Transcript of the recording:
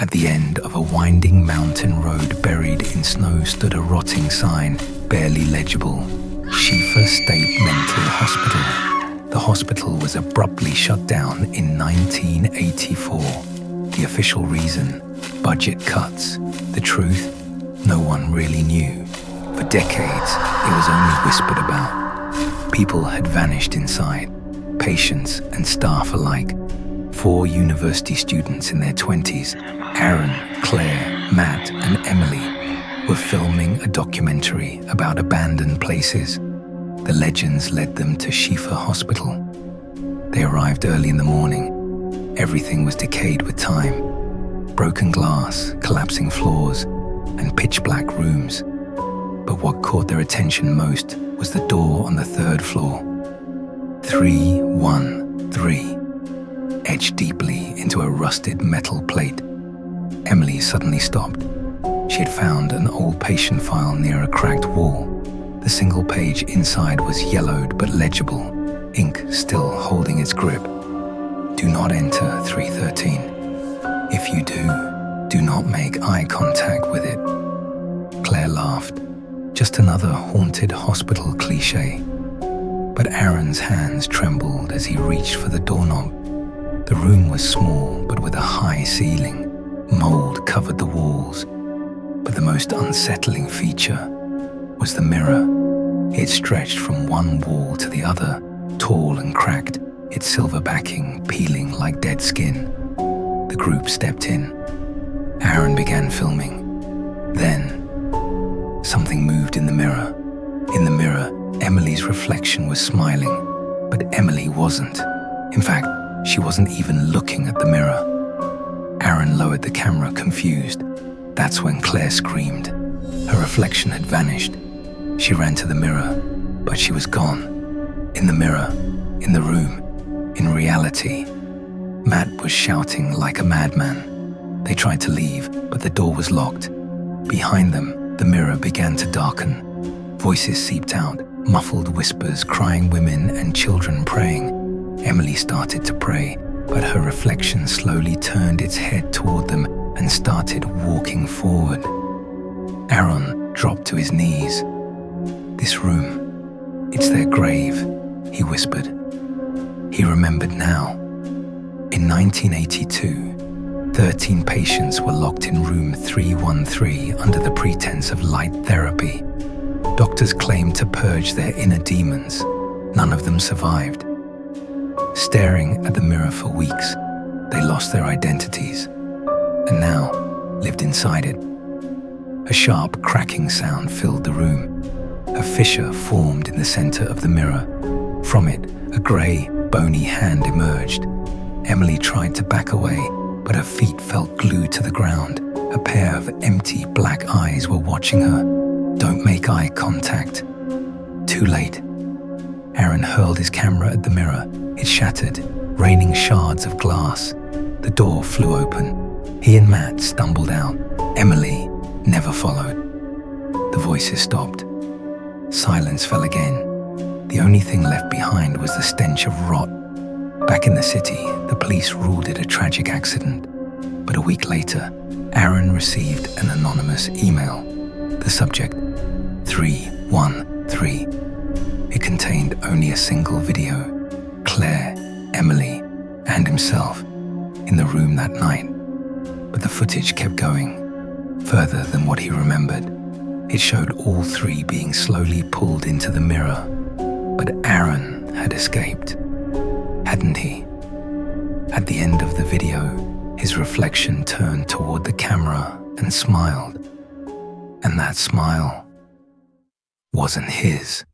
At the end of a winding mountain road buried in snow stood a rotting sign, barely legible. Shifa State Mental Hospital. The hospital was abruptly shut down in 1984. The official reason? Budget cuts. The truth? No one really knew. For decades, it was only whispered about. People had vanished inside, patients and staff alike. 4 university students in their 20s, Aaron, Claire, Matt, and Emily, were filming a documentary about abandoned places. The legends led them to Shifa Hospital. They arrived early in the morning. Everything was decayed with time. Broken glass, collapsing floors, and pitch-black rooms. But what caught their attention most was the door on the 3rd floor. 313, etched deeply into a rusted metal plate. Emily suddenly stopped. She had found an old patient file near a cracked wall. The single page inside was yellowed but legible, ink still holding its grip. Do not enter 313. If you do not make eye contact with it. Claire laughed. Just another haunted hospital cliché. But Aaron's hands trembled as he reached for the doorknob. The room was small but with a high ceiling. Mold covered the walls. But the most unsettling feature was the mirror. It stretched from one wall to the other, tall and cracked, its silver backing peeling like dead skin. The group stepped in. Aaron began filming. Then, something moved in the mirror. In the mirror, Emily's reflection was smiling, but Emily wasn't. In fact, she wasn't even looking at the mirror. Aaron lowered the camera, confused. That's when Claire screamed. Her reflection had vanished. She ran to the mirror, but she was gone. In the mirror, in the room, in reality, Matt was shouting like a madman. They tried to leave, but the door was locked. Behind them, the mirror began to darken. Voices seeped out, muffled whispers, crying women and children praying. Emily started to pray, but her reflection slowly turned its head toward them and started walking forward. Aaron dropped to his knees. This room, it's their grave, he whispered. He remembered now. In 1982, 13 patients were locked in room 313 under the pretense of light therapy. Doctors claimed to purge their inner demons. None of them survived. Staring at the mirror for weeks, they lost their identities, and now lived inside it. A sharp cracking sound filled the room. A fissure formed in the center of the mirror. From it, a gray, bony hand emerged. Emily tried to back away, but her feet felt glued to the ground. A pair of empty black eyes were watching her. Don't make eye contact. Too late. Aaron hurled his camera at the mirror. It shattered, raining shards of glass. The door flew open. He and Matt stumbled out. Emily never followed. The voices stopped. Silence fell again. The only thing left behind was the stench of rot. Back in the city, the police ruled it a tragic accident. But a week later, Aaron received an anonymous email. The subject, 313. It contained only a single video. Claire, Emily, and himself in the room that night. But the footage kept going, further than what he remembered. It showed all 3 being slowly pulled into the mirror. But Aaron had escaped, hadn't he? At the end of the video, his reflection turned toward the camera and smiled. And that smile wasn't his.